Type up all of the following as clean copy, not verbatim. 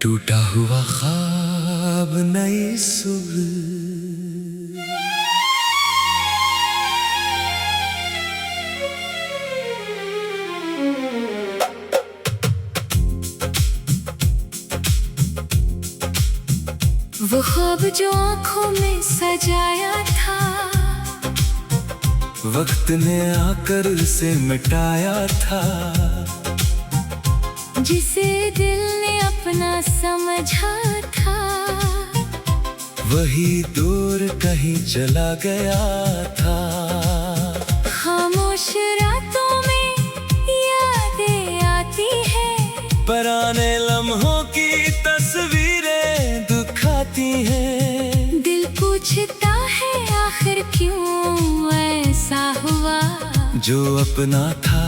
टूटा हुआ ख्वाब नई सुबह, वो ख्वाब जो आँखों में सजाया था, वक्त ने आकर उसे मिटाया था। जिसे दिल ने अपना समझा था, वही दूर कहीं चला गया था। खामोश रातों में यादें आती है, पुराने लम्हों की तस्वीरें दुखाती हैं। दिल पूछता है आखिर क्यों ऐसा हुआ। जो अपना था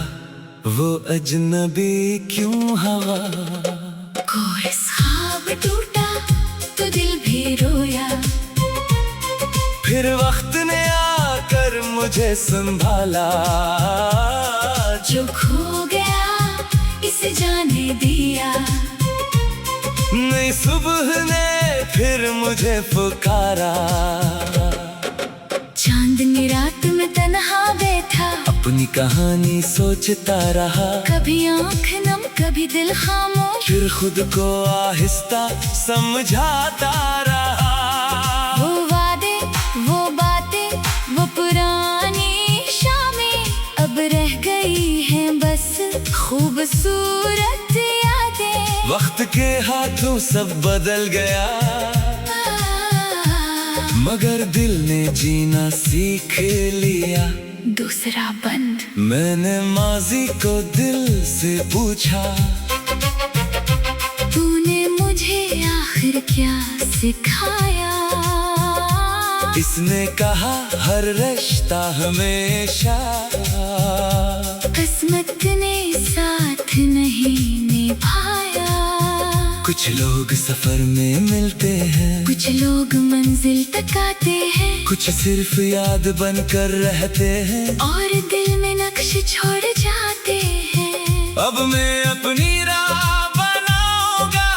वो अजनबी क्यों हवा। कोई ख्वाब टूटा तो दिल भी रोया, फिर वक्त ने आकर मुझे संभाला। जो खो गया इसे जाने दिया। नई सुबह ने फिर मुझे पुकारा। चांदनी रात में तन्हा बैठा, अपनी कहानी सोचता रहा। कभी आँख नम कभी दिल खामोश, फिर खुद को आहिस्ता समझाता रहा। वो वादे वो बातें वो पुरानी शामें अब रह गई हैं बस खूबसूरत यादें। वक्त के हाथों सब बदल गया, मगर दिल ने जीना सीख लिया। दूसरा बंद मैंने माजी को दिल से पूछा, तूने मुझे आखिर क्या सिखाया। इसने कहा हर रिश्ता हमेशा किस्मत ने साथ नहीं निभाया। कुछ लोग सफर में मिलते हैं, कुछ लोग मंजिल तक आते हैं, कुछ सिर्फ याद बनकर रहते हैं, और दिल में नक्श छोड़ जाते हैं। अब मैं अपनी राह बनाऊंगा,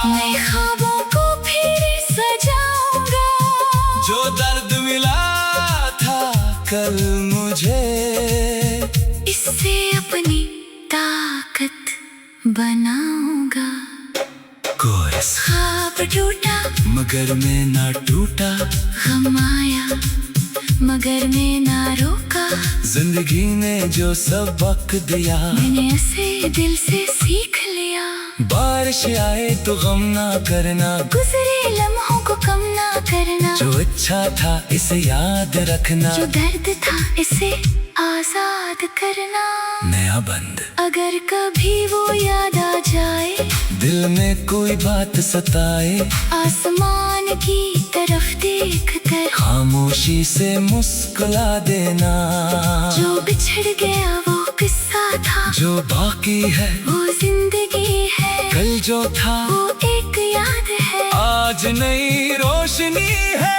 नए ख्वाबों को फिर सजाऊंगा। जो दर्द मिला था कल मुझे, इससे अपनी ताकत बनाऊंगा। कोई ख्वाब टूटा मगर मैं ना टूटा, गम आया मगर मैं ना रोका। जिंदगी ने जो सबक दिया, मैंने इसे दिल से सीख लिया। बारिश आए तो गम ना करना, गुजरे लम्हों को कम ना करना। जो अच्छा था इसे याद रखना, जो दर्द था इसे आजाद करना। नया बंद अगर कभी वो याद आ जाए, दिल में कोई बात सताए, आसमान की तरफ देख कर खामोशी से मुस्कुरा देना। जो बिछड़ गया वो किस्सा था, जो बाकी है वो जिंदगी है। कल जो था वो एक याद है, आज नई रोशनी है।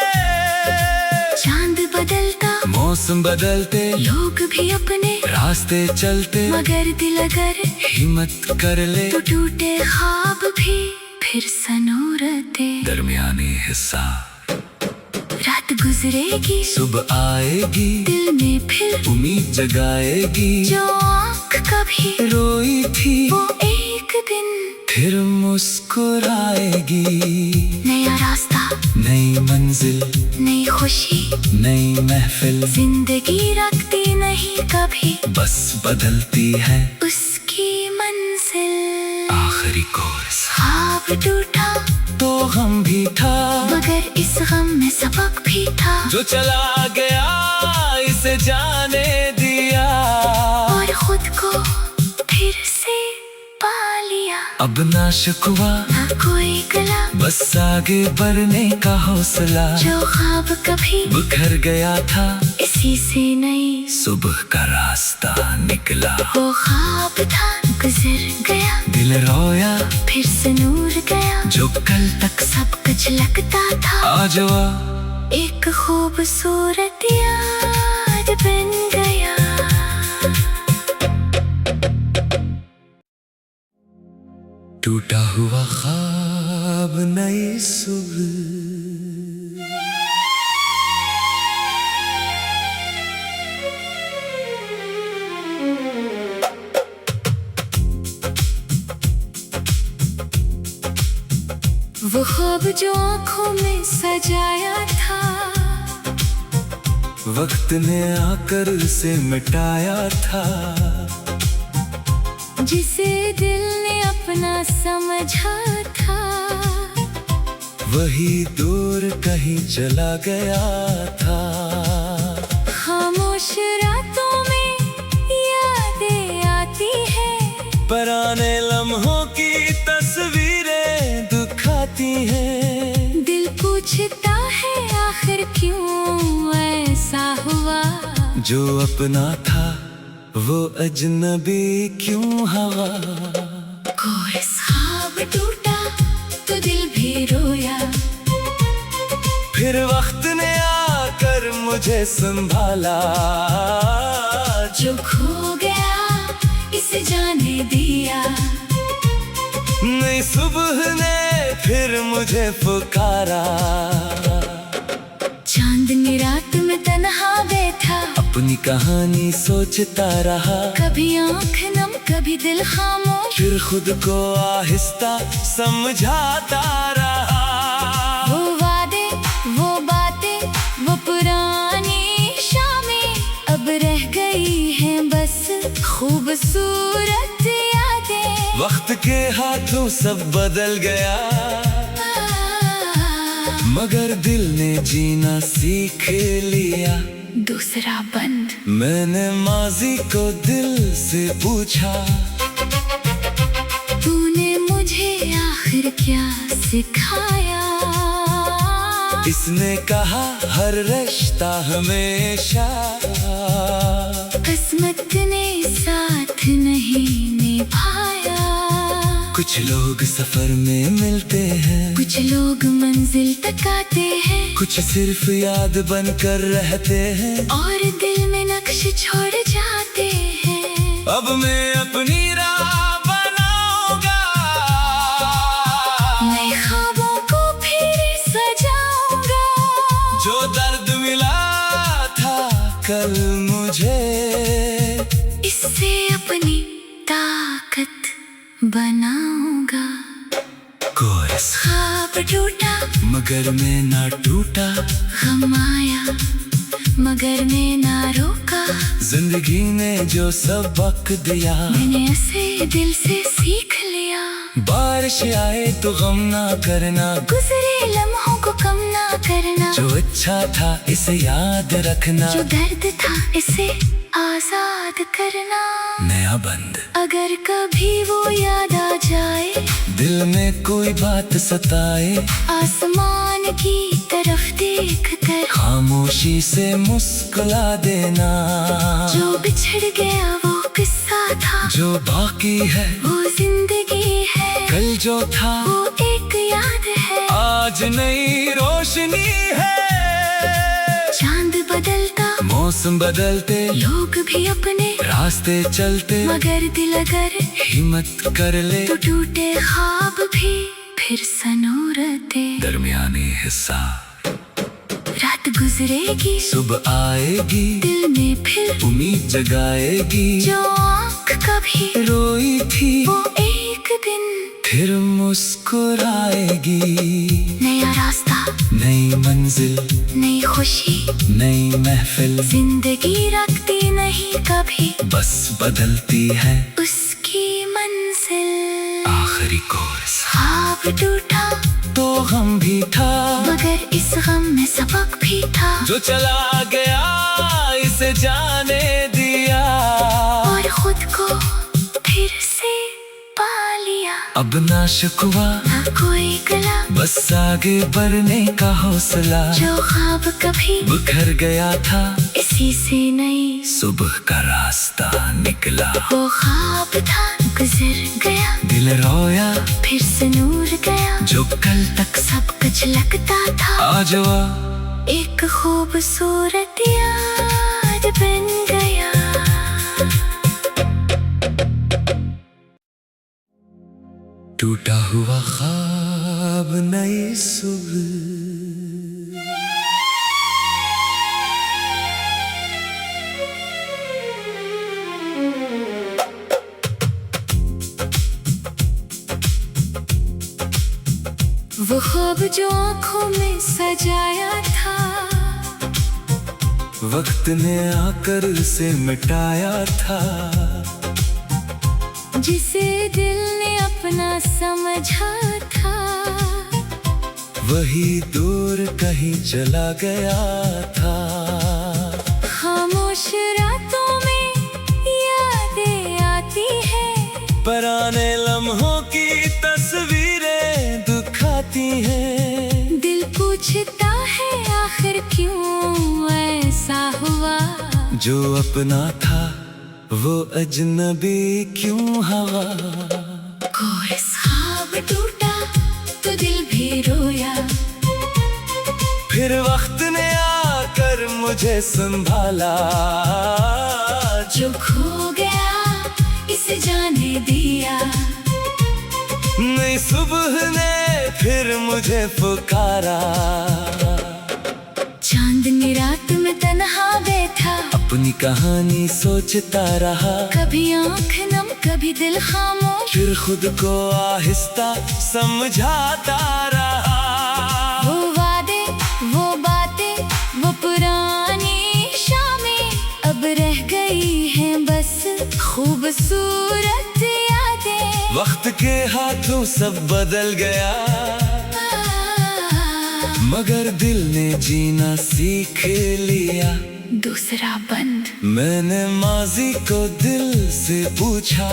चांद बदलता मौसम बदलते, लोग भी अपने रास्ते चलते, मगर दिल अगर हिम्मत कर ले तो टूटे ख्वाब भी फिर सनूरते। दरमियानी हिस्सा रात गुजरेगी सुबह आएगी, दिल में फिर उम्मीद जगाएगी। जो आँख कभी रोई थी वो एक दिन फिर मुस्कुराएगी। नया रास्ता नई मंजिल नई खुशी नई महफिल, जिंदगी रखती नहीं कभी, बस बदलती है उसकी मंजिल। आखिरी कोर्स ख्वाब टूटा तो गम भी था, मगर इस गम में सबक भी था। जो चला गया इसे जाने दिया, और खुद को फिर से पा लिया। अब ना शिकवा ना कोई गला, बस आगे बढ़ने का हौसला। जो ख्वाब कभी बिखर गया था इसी से नई सुबह का रास्ता निकला। वो ख्वाब था गुजर गया, दिल रोया फिर से नूर गया। जो कल तक सब कुछ लगता था, आज वह एक खूबसूरत याद बन गया। टूटा हुआ ख्वाब नई सुबह। वो ख्वाब जो आँखों में सजाया था, वक्त ने आकर उसे मिटाया था। जिसे दिल ने अपना समझा था, वही दूर कहीं चला गया था। खामोश रातों में यादें आती है, पुराने लम्हों की तस्वीरें दुखाती हैं। दिल पूछता है आखिर क्यों ऐसा हुआ। जो अपना था वो अजनबी क्यों हवा। कोई ख्वाब टूटा तो दिल भी रोया, फिर वक्त ने आकर मुझे संभाला। जो खो गया इसे जाने दिया। नई सुबह ने फिर मुझे पुकारा। चांदनी रात में तन्हा बैठा, अपनी कहानी सोचता रहा। कभी आँख नम कभी दिल खामोश, फिर खुद को आहिस्ता समझाता रहा। वो वादे वो बातें वो पुरानी शामें अब रह गई हैं बस खूबसूरत यादें। वक्त के हाथों सब बदल गया, मगर दिल ने जीना सीख लिया। दूसरा बंद मैंने माजी को दिल से पूछा, तूने मुझे आखिर क्या सिखाया। इसने कहा हर रिश्ता हमेशा किस्मत ने साथ नहीं निभाया। कुछ लोग सफर में मिलते हैं, कुछ लोग मंजिल तक आते हैं, कुछ सिर्फ याद बनकर रहते हैं, और दिल में नक्श छोड़ जाते हैं। अब मैं अपनी राह बनाऊंगा, नए ख्वाबों को फिर सजाऊंगा। जो दर्द मिला था कल मुझे, इससे अपनी ताकत बनाऊंगा। कोई ख्वाब टूटा मगर मैं ना टूटा, गम आया मगर मैं ना रोका। जिंदगी ने जो सबक दिया, मैंने ऐसे दिल से सीख लिया। बारिश आए तो गम ना करना, गुजरे लम्हों को कम ना करना। जो अच्छा था इसे याद रखना, जो दर्द था इसे आजाद करना। नया बंद अगर कभी वो याद आ जाए, दिल में कोई बात सताए, आसमान की तरफ देख कर खामोशी से मुस्कुरा देना। जो बिछड़ गया वो किस्सा था, जो बाकी है वो जिंदगी है। कल जो था वो एक याद है, आज नई रोशनी है। चांद बदलता मौसम बदलते, लोग भी अपने रास्ते चलते, मगर दिल अगर हिम्मत कर ले तो टूटे ख्वाब भी फिर सनूरते। दरमियानी हिस्सा रात गुजरेगी सुबह आएगी, दिल में फिर उम्मीद जगाएगी। जो आँख कभी रोई थी वो एक दिन फिर मुस्कुराएगी। नया रास्ता नई मंजिल नई खुशी नई महफिल, जिंदगी रखती नहीं कभी, बस बदलती है उसकी मंजिल। आखिरी कोर्स ख्वाब टूटा तो गम भी था, मगर इस गम में सबक भी था। जो चला गया इसे जाने दिया, और खुद को फिर से पा लिया। अब ना शिकवा ना कोई गला, बस आगे बढ़ने का हौसला। जो ख्वाब कभी बिखर गया था इसी से नई सुबह का रास्ता निकला। वो ख्वाब था गुजर गया, दिल रोया फिर से नूर गया। जो कल तक सब कुछ लगता था, आज वह एक खूबसूरत याद बन गया। टूटा हुआ ख्वाब नई सुबह। वो ख्वाब जो आँखों में सजाया था, वक्त ने आकर उसे मिटाया था। जिसे दिल ने अपना समझा था, वही दूर कहीं चला गया था। खामोश रातों में यादें आती है, पुराने लम्हों की तस्वीरें दुखाती हैं। दिल पूछता है आखिर क्यों ऐसा हुआ। जो अपना था वो अजनबी क्यों हवा। कोई ख्वाब टूटा तो दिल भी रोया, फिर वक्त ने आकर मुझे संभाला। जो खो गया इसे जाने दिया। नई सुबह ने फिर मुझे पुकारा। चांदनी रात में तन्हा बैठा, अपनी कहानी सोचता रहा। कभी आँख नम कभी दिल खामोश, फिर खुद को आहिस्ता समझाता रहा। वो वादे वो बातें वो पुरानी शामें अब रह गई हैं बस खूबसूरत यादें। वक्त के हाथों सब बदल गया, मगर दिल ने जीना सीख लिया। दूसरा बंद मैंने माजी को दिल से पूछा,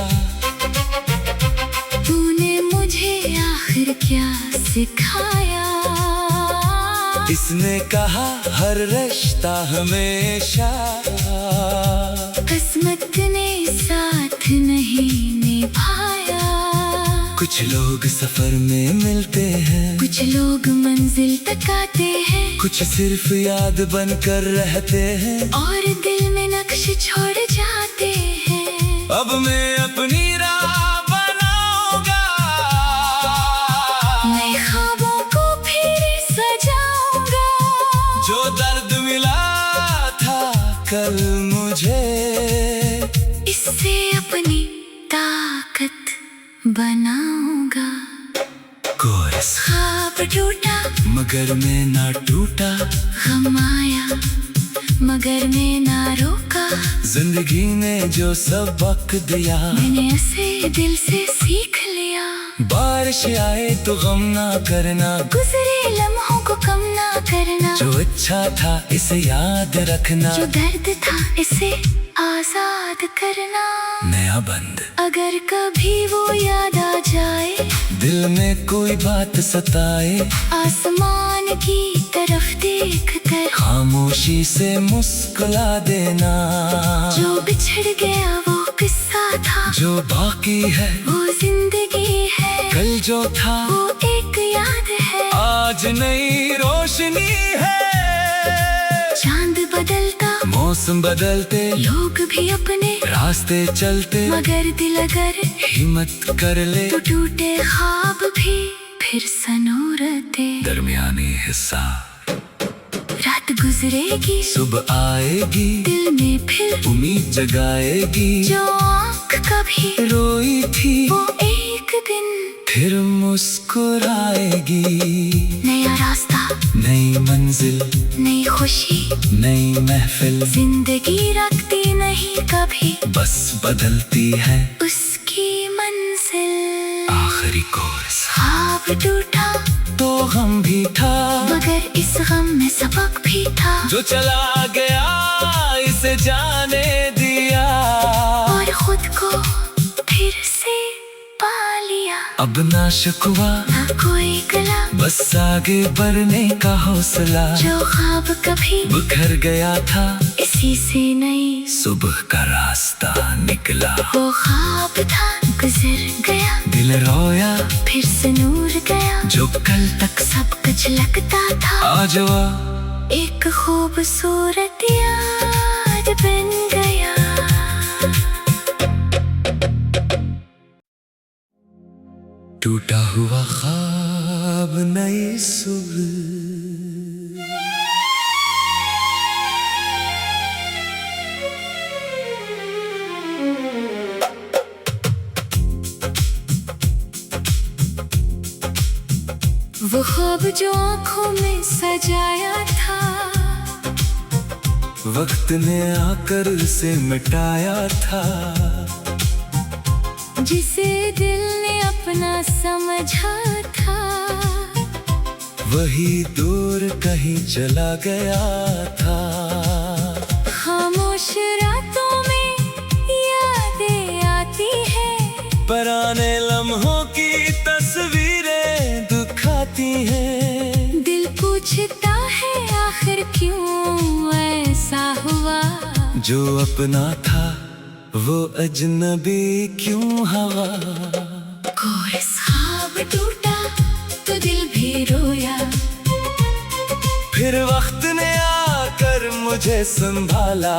तूने मुझे आखिर क्या सिखाया। इसने कहा हर रिश्ता हमेशा किस्मत ने साथ नहीं निभाया। कुछ लोग सफर में मिलते हैं, कुछ लोग मंजिल तक आते हैं, कुछ सिर्फ याद बनकर रहते हैं। और दिल में नक्श छोड़ जाते हैं। अब मैं अपनी राह बनाऊंगा, नए ख्वाबों को फिर सजाऊंगा। जो दर्द मिला था कल मुझे, इससे अपनी ताकत बनाऊंगा। कोई ख्वाब टूटा मगर मैं ना टूटा, गम आया मगर मैं ना रोका। जिंदगी ने जो सबक दिया, मैंने उसे दिल से सीख लिया। बारिश आए तो गम ना करना, गुजरे लम्हों को कम ना करना। जो अच्छा था इसे याद रखना, जो दर्द था इसे आजाद करना। नया बंद अगर कभी वो याद आ जाए, दिल में कोई बात सताए, आसमान की तरफ देख कर खामोशी से मुस्कुरा देना। जो बिछड़ गया वो किस्सा था, जो बाकी है वो जिंदगी है। कल जो था वो एक याद है, आज नई रोशनी है। चांद बदलता मौसम बदलते, लोग भी अपने रास्ते चलते, मगर दिल अगर हिम्मत कर ले तो टूटे ख्वाब भी फिर सनूरते। दरमियानी हिस्सा रात गुजरेगी सुबह आएगी, दिल में फिर उम्मीद जगाएगी। जो आँख कभी रोई थी वो एक दिन फिर मुस्कुराएगी। नया रास्ता नई मंजिल नई खुशी नई महफिल, जिंदगी रखती नहीं कभी, बस बदलती है उसकी मंजिल। आखिरी कोर्स ख्वाब टूटा तो गम भी था, मगर इस गम में सबक भी था। जो चला गया इसे जाने दिया, और खुद को फिर से पा लिया। अब ना शिकवा ना कोई गला, बस आगे बढ़ने का हौसला। जो ख्वाब कभी बिखर गया था इसी से नई सुबह का रास्ता निकला। वो ख्वाब था गुजर गया, दिल रोया फिर से नूर गया। जो कल तक सब कुछ लगता था, आज वह एक खूबसूरत याद बन गया। टूटा हुआ ख्वाब नई सुबह। वो ख्वाब जो आँखों में सजाया था, वक्त ने आकर उसे मिटाया था। जिसे दिल ने अपना समझा था, वही दूर कहीं चला गया था। खामोश रातों में यादें आती है, पुराने लम्हों की तस्वीरें दुखाती हैं। दिल पूछता है आखिर क्यों ऐसा हुआ। जो अपना था वो अजनबी क्यों हवा। कोई ख्वाब टूटा तो दिल भी रोया, फिर वक्त ने आकर मुझे संभाला।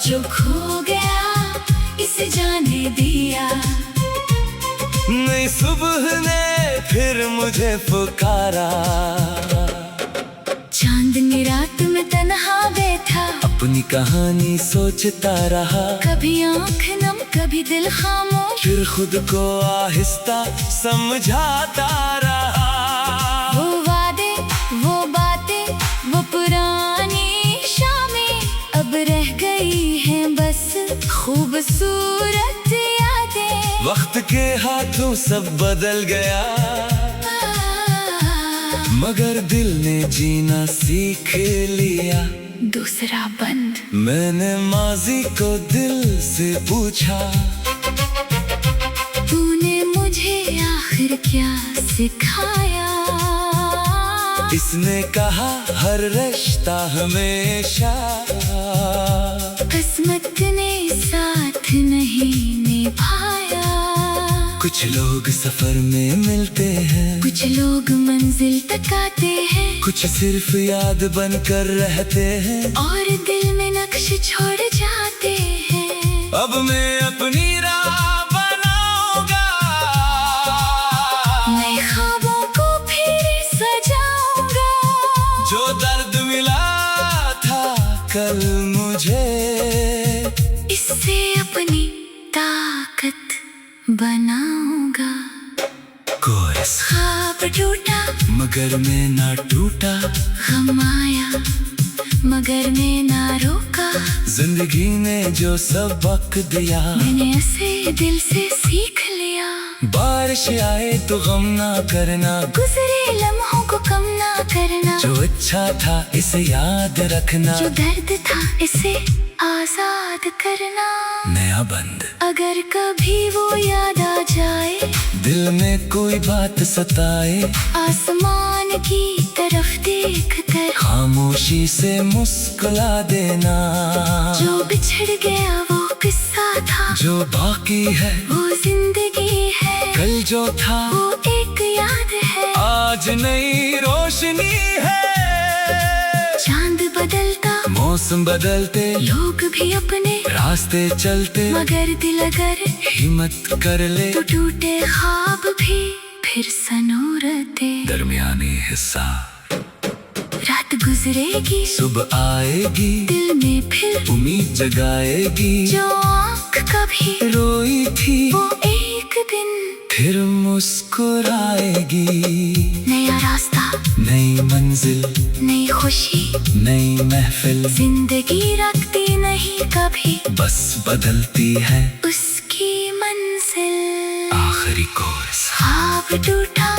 जो खो गया इसे जाने दिया। नई सुबह ने फिर मुझे पुकारा। चांदनी रात में तन्हा बैठा, अपनी कहानी सोचता रहा। कभी आँख नम कभी दिल खामोश, फिर खुद को आहिस्ता समझाता रहा। वो वादे वो बातें वो पुरानी शामें अब रह गई हैं बस खूबसूरत यादें। वक्त के हाथों सब बदल गया, मगर दिल ने जीना सीख लिया। दूसरा बंद मैंने माजी को दिल से पूछा, तूने मुझे आखिर क्या सिखाया। इसने कहा हर रिश्ता हमेशा किस्मत ने साथ नहीं निभाया। कुछ लोग सफर में मिलते हैं, कुछ लोग मंजिल तक आते हैं, कुछ सिर्फ याद बनकर रहते हैं, और दिल में नक्श छोड़ जाते हैं। अब मैं अपनी राह बनाऊंगा, नए ख्वाबों को फिर सजाऊंगा। जो दर्द मिला था कल मुझे, इससे अपनी ताकत बनाऊंगा। कोई ख्वाब टूटा मगर मैं ना टूटा, गम आया मगर मैं ना रोका। जिंदगी ने जो सबक दिया, मैंने ऐसे दिल से सीख लिया। बारिश आए तो गम ना करना, गुजरे लम्हों को कम ना करना। जो अच्छा था इसे याद रखना, जो दर्द था इसे आजाद करना। नया बंद अगर कभी वो याद आ जाए, दिल में कोई बात सताए, आसमान की तरफ देख कर खामोशी से मुस्कुरा देना। जो बिछड़ गया वो किस्सा था, जो बाकी है वो जिंदगी है। कल जो था वो एक याद है, आज नई रोशनी है। चांद बदलता मौसम बदलते, लोग भी अपने रास्ते चलते, मगर दिल अगर हिम्मत कर ले तो टूटे ख्वाब भी फिर सनूरते। दरमियानी हिस्सा रात गुजरेगी सुबह आएगी, दिल में फिर उम्मीद जगाएगी। जो आँख कभी रोई थी वो एक दिन फिर मुस्कुराएगी। नया रास्ता नई मंजिल नई खुशी नई महफिल, जिंदगी रखती नहीं कभी, बस बदलती है उसकी मंजिल। आखिरी कोर्स ख्वाब टूटा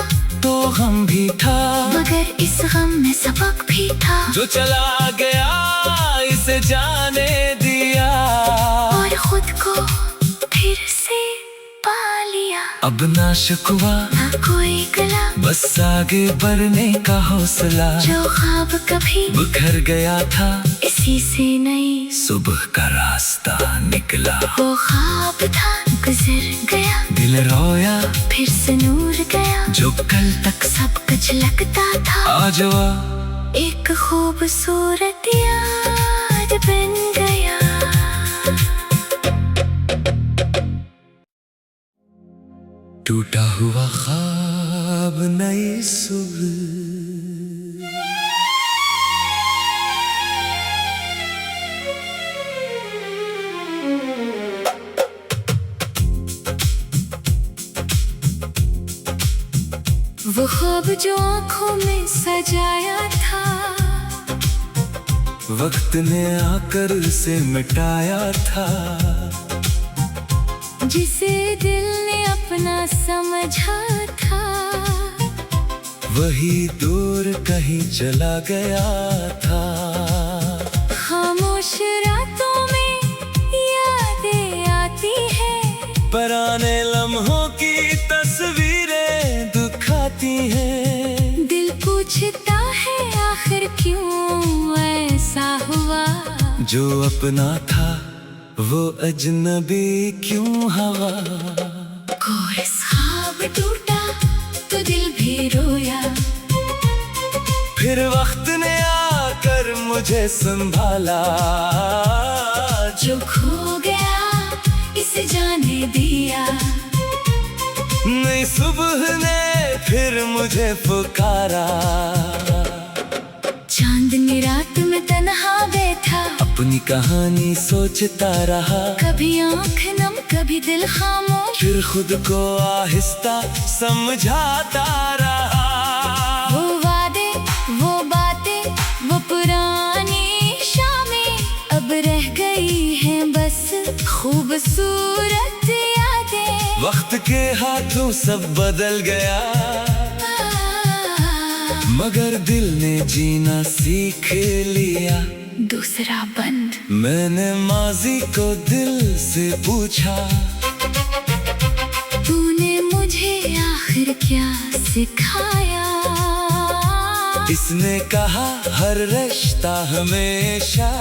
तो गम भी था, मगर इस गम में सबक भी था। जो चला गया इसे जाने दिया, और खुद को फिर से पा लिया। अब ना शिकवा ना कोई गला, बस आगे बढ़ने का हौसला। जो ख्वाब कभी बिखर गया था इसी से नई सुबह का रास्ता निकला। वो ख्वाब था गुजर गया, दिल रोया फिर से नूर गया। जो कल तक सब कुछ लगता था, आज वह एक खूबसूरत याद बन गया। टूटा हुआ ख्वाब नई सुबह। वो ख्वाब जो आँखों में सजाया था, वक्त ने आकर उसे मिटाया था। जिसे दिल ने अपना समझा था, वही दूर कहीं चला गया था। खामोश रातों में यादें आती है, पुराने लम्हों की तस्वीरें दुखाती हैं। दिल पूछता है आखिर क्यों ऐसा हुआ। जो अपना था वो अजनबी क्यों हवा। कोई ख्वाब टूटा तो दिल भी रोया, फिर वक्त ने आकर मुझे संभाला। जो खो गया इसे जाने दिया। नई सुबह ने फिर मुझे पुकारा। चांदनी रात में तन्हा बैठा, अपनी कहानी सोचता रहा। कभी आँख नम कभी दिल खामोश, फिर खुद को आहिस्ता समझाता रहा। वो वादे वो बातें वो पुरानी शामें अब रह गई हैं बस खूबसूरत यादें। वक्त के हाथों सब बदल गया, मगर दिल ने जीना सीख लिया। दूसरा बंद मैंने माजी को दिल से पूछा, तूने मुझे आखिर क्या सिखाया। इसने कहा हर रिश्ता हमेशा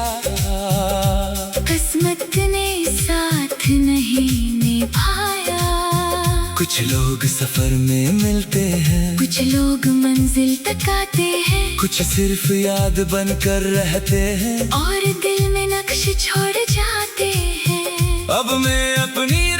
किस्मत ने साथ नहीं निभाया। कुछ लोग सफर में मिलते हैं, कुछ लोग मंजिल तक आते हैं, कुछ सिर्फ याद बनकर रहते हैं और दिल में नक्श छोड़ जाते हैं। अब मैं अपनी